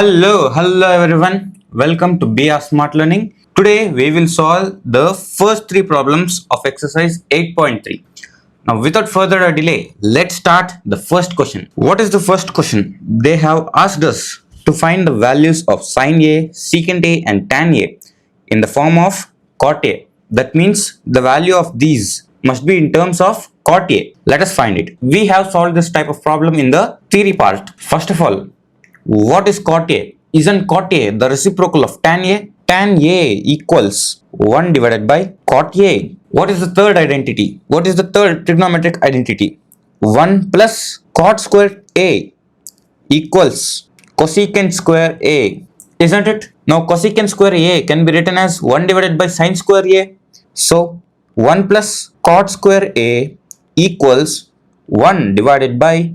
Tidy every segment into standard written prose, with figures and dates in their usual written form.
Hello everyone. Welcome to BR Smart Learning. Today we will solve the first three problems of exercise 8.3. Now without further delay, let's start the first question. What is the first question? They have asked us to find the values of sin A, secant A and tan A in the form of cot A. That means the value of these must be in terms of cot A. Let us find it. We have solved this type of problem in the theory part. First of all, what is cot A? Isn't cot A the reciprocal of tan A? Tan A equals 1 divided by cot A. What is the third identity? What is the third trigonometric identity? 1 plus cot square A equals cosecant square A. Isn't it? Now cosecant square A can be written as 1 divided by sin square A. So 1 plus cot square A equals 1 divided by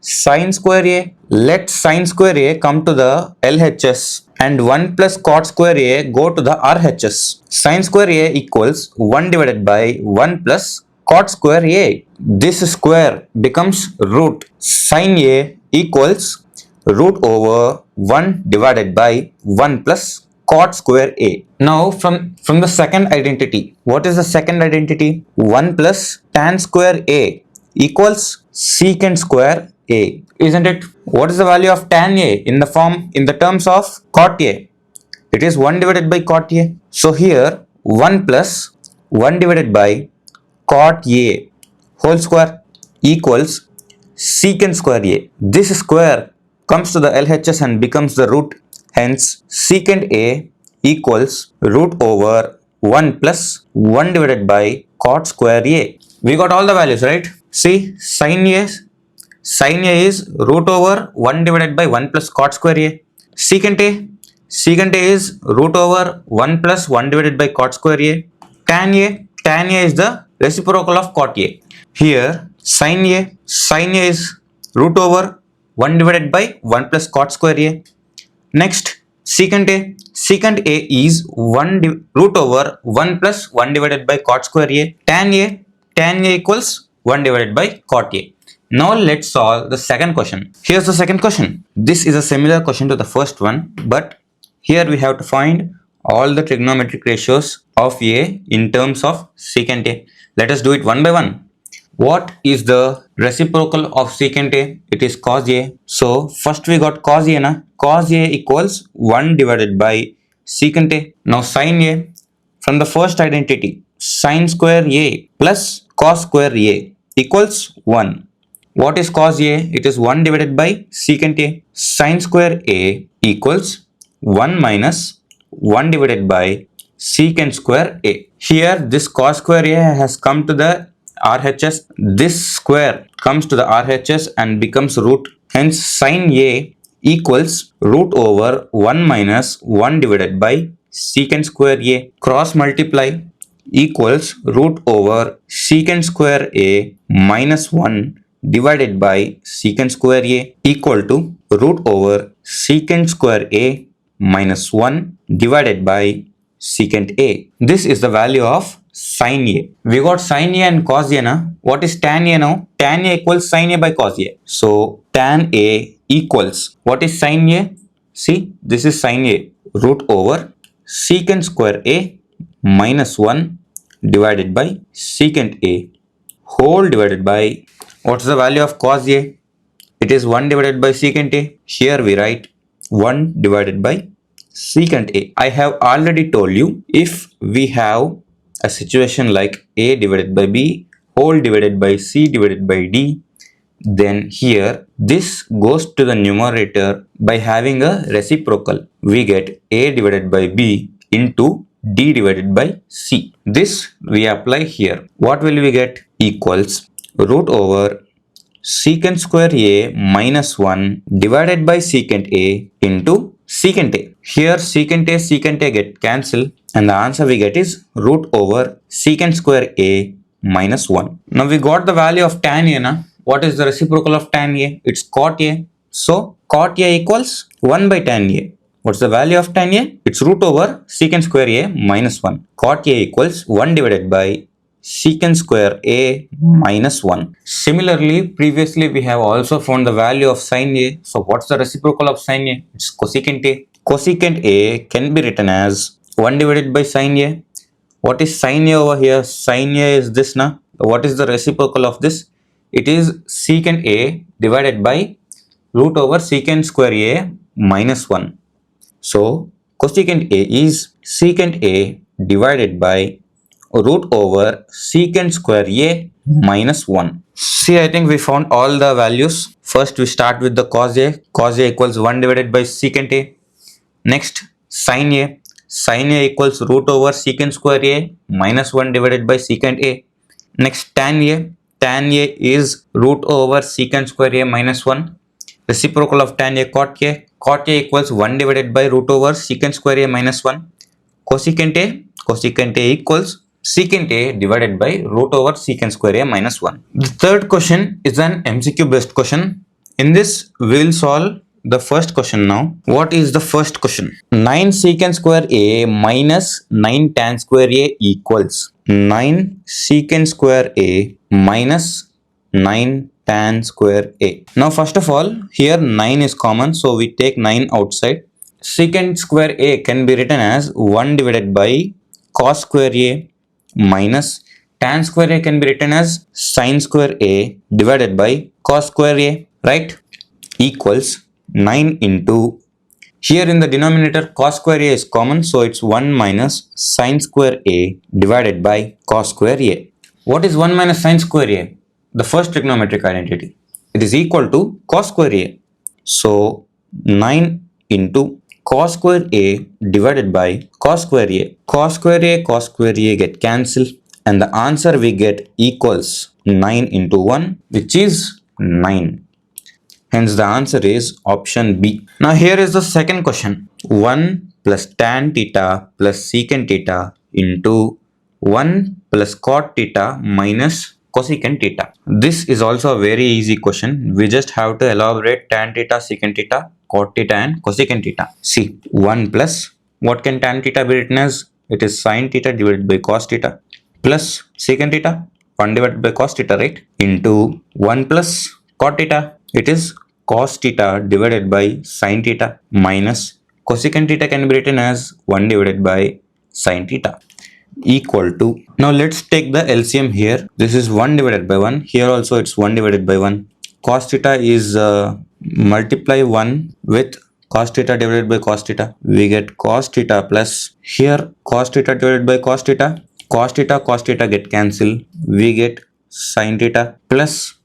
sin square A. Let sin square A come to the LHS and 1 plus cot square A go to the RHS. Sin square A equals 1 divided by 1 plus cot square A. This square becomes root. Sin A equals root over 1 divided by 1 plus cot square A. Now from the second identity, what is the second identity? 1 plus tan square A equals secant square A. Isn't it? What is the value of tan A in the terms of cot A? It is 1 divided by cot A. So here 1 plus 1 divided by cot A whole square equals secant square A. This square comes to the LHS and becomes the root. Hence secant A equals root over 1 plus 1 divided by cot square A. We got all the values, right? See, sin A is root over 1 divided by 1 plus cot square A. Secant A is root over 1 plus 1 divided by cot square A. Tan A is the reciprocal of cot A. Here sin A is root over 1 divided by 1 plus cot square A. Next secant A is root over 1 plus 1 divided by cot square A. Tan A equals 1 divided by cot A. Now let's solve the second question. Here's the second question. This is a similar question to the first one, but here we have to find all the trigonometric ratios of A in terms of secant A. Let us do it one by one. What is the reciprocal of secant A? It is cos A. So first we got cos A na? Cos A equals 1 divided by secant A. Now sin A, from the first identity, sin square A plus cos square A equals 1. What is cos A? It is 1 divided by secant A. Sin square A equals 1 minus 1 divided by secant square A. Here this cos square A has come to the RHS. This square comes to the RHS and becomes root. Hence sin A equals root over 1 minus 1 divided by secant square A. Cross multiply equals root over secant square A minus 1 divided by secant square A equal to root over secant square A minus 1 divided by secant A. This is the value of sin A. We got sin A and cos A na. What is tan A now? Tan A equals sin A by cos A. So tan A equals, what is sin A? See, this is sin A, root over secant square A minus 1 divided by secant A whole divided by, what's the value of cos A? It is 1 divided by secant A. Here we write 1 divided by secant A. I have already told you, if we have a situation like A divided by B whole divided by C divided by D, then here this goes to the numerator by having a reciprocal. We get A divided by B into D divided by C. This we apply here. What will we get? Equals root over secant square A minus 1 divided by secant A into secant A. Here secant A get cancelled and the answer we get is root over secant square A minus 1. Now we got the value of tan A na. What is the reciprocal of tan A? It's cot A. So cot A equals 1 by tan A. What's the value of tan A? It's root over secant square A minus 1. Cot A equals 1 divided by secant square A minus 1. Similarly, previously we have also found the value of sin A. So what's the reciprocal of sin A? It's cosecant A. Cosecant A can be written as 1 divided by sin A. What is sin A over here? Sin A is this now. What is the reciprocal of this? It is secant A divided by root over secant square A minus 1. So cosecant A is secant A divided by root over secant square A minus 1. See, I think we found all the values. First we start with the cos A. Cos A equals 1 divided by secant A. Next sin A. Sin A equals root over secant square A minus 1 divided by secant A. Next tan A. Tan A is root over secant square A minus 1. Reciprocal of tan A cot A. Cot A equals 1 divided by root over secant square A minus 1. Cosecant A. Cosecant A equals secant A divided by root over secant square A minus 1. The third question is an MCQ based question. In this, we will solve the first question now. What is the first question? 9 secant square A minus 9 tan square A equals 9 secant square A minus 9 tan square A. Now first of all, here 9 is common, so we take 9 outside. Secant square A can be written as 1 divided by cos square A minus tan square A can be written as sin square A divided by cos square A, right? Equals 9 into, here in the denominator cos square A is common, so it's 1 minus sin square A divided by cos square A. What is 1 minus sin square A? The first trigonometric identity. It is equal to cos square A. So 9 into cos square A divided by cos square A. Cos square A get cancelled, and the answer we get equals 9 into 1, which is 9. Hence the answer is option B. Now here is the second question. 1 plus tan theta plus secant theta into 1 plus cot theta minus cosecant theta. This is also a very easy question. We just have to elaborate tan theta, secant theta, cot theta and cosecant theta. See, 1 plus, what can tan theta be written as? It is sin theta divided by cos theta plus secant theta, 1 divided by cos theta, right? Into 1 plus cot theta, it is cos theta divided by sin theta minus cosecant theta can be written as 1 divided by sin theta equal to, now let's take the LCM here. This is 1 divided by 1. Here also it's 1 divided by 1. Cos theta is multiply 1 with cos theta divided by cos theta. We get cos theta plus, here cos theta divided by cos theta get cancelled. We get sin theta plus,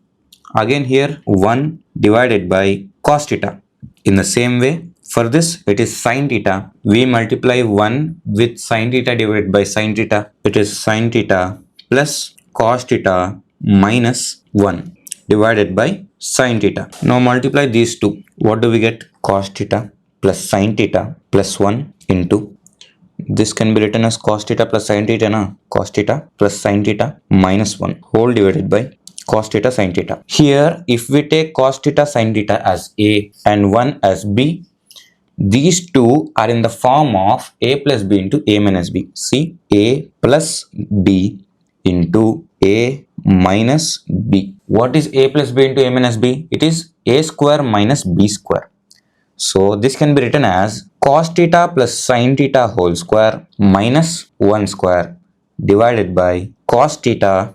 again here 1 divided by cos theta. In the same way, for this it is sin theta. We multiply 1 with sin theta divided by sin theta. It is sin theta plus cos theta minus 1 divided by sin theta. Now multiply these two. What do we get? Cos theta plus sin theta plus 1 into, this can be written as cos theta plus sin theta na? Cos theta plus sin theta minus 1 whole divided by cos theta sin theta. Here if we take cos theta sin theta as A and 1 as B, these two are in the form of A plus B into A minus B. See, A plus B into A minus B. What is A plus B into A minus B? It is A square minus B square. So this can be written as cos theta plus sin theta whole square minus 1 square divided by cos theta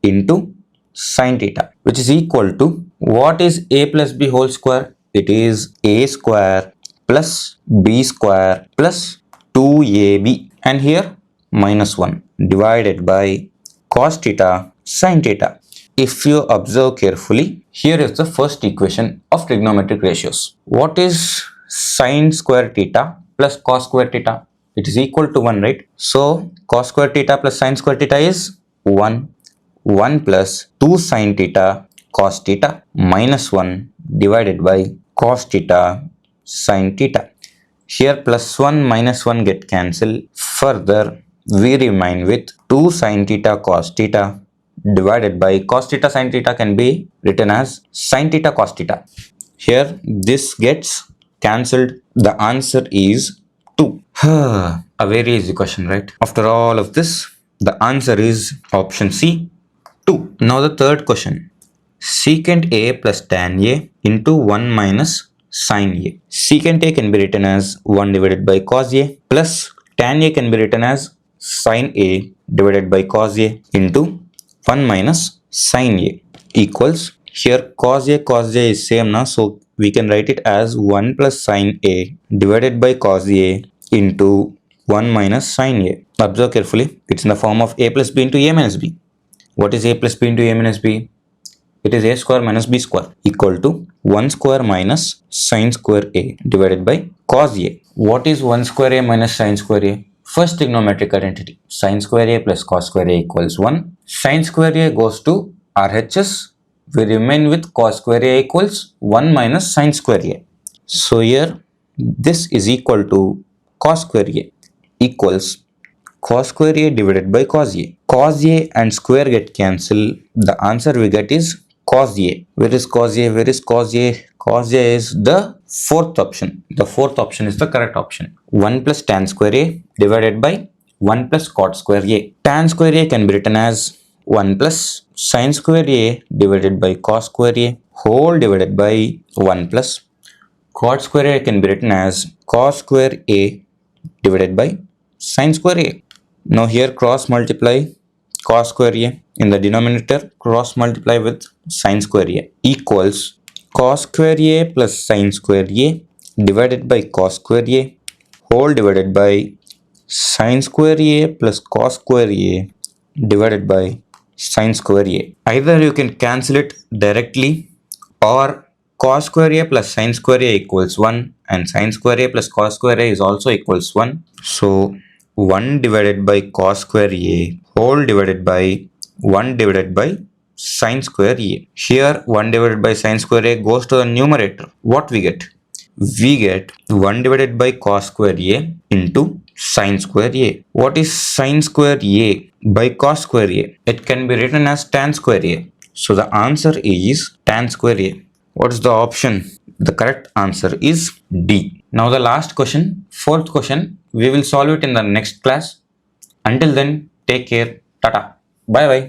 into sin theta, which is equal to, what is A plus B whole square? It is A square plus B square plus 2AB, and here minus 1 divided by cos theta sin theta. If you observe carefully, here is the first equation of trigonometric ratios. What is sin square theta plus cos square theta? It is equal to 1, right? So cos square theta plus sin square theta is 1. 1 plus 2 sin theta cos theta minus 1 divided by cos theta sin theta. Here plus 1 minus 1 get cancelled. Further, we remain with 2 sin theta cos theta divided by cos theta sin theta can be written as sin theta cos theta. Here this gets cancelled. The answer is 2. A very easy question, right? After all of this, The answer is option C, 2. Now the third question. Secant A plus tan A into 1 minus sin A. Secant A can be written as 1 divided by cos A plus tan A can be written as sin A divided by cos A into 1 minus sin A equals, here cos A is same now, so we can write it as 1 plus sin A divided by cos A into 1 minus sin A. Observe carefully, it's in the form of A plus B into A minus B. What is A plus B into A minus B? It is A square minus B square equal to 1 square minus sin square A divided by cos A. What is 1 square A minus sin square A? First trigonometric identity. Sin square A plus cos square A equals 1. Sin square A goes to RHS. We remain with cos square A equals 1 minus sin square A. So here this is equal to cos square A equals cos square A divided by cos A. Cos A and square get cancelled. The answer we get is cos A. Where is cos A? Where is cos A? Cos A is the fourth option. The fourth option is the correct option. 1 plus tan square A divided by 1 plus cot square A. Tan square A can be written as 1 plus sin square A divided by cos square A whole divided by 1 plus cot square A can be written as cos square A divided by sin square A. Now here cross multiply cos square A in the denominator, cross multiply with sin square A equals cos square A plus sin square A divided by cos square A whole divided by sin square A plus cos square A divided by sin square A. Either you can cancel it directly, or cos square A plus sin square A equals 1 and sin square A plus cos square A is also equals 1. So 1 divided by cos square A whole divided by 1 divided by sin square A. Here 1 divided by sin square A goes to the numerator. What we get? We get 1 divided by cos square A into sin square A. What is sin square A by cos square A? It can be written as tan square A. So the answer is tan square A. What is the option? The correct answer is D. Now the last question, fourth question, we will solve it in the next class. Until then, take care. Tata. Bye bye.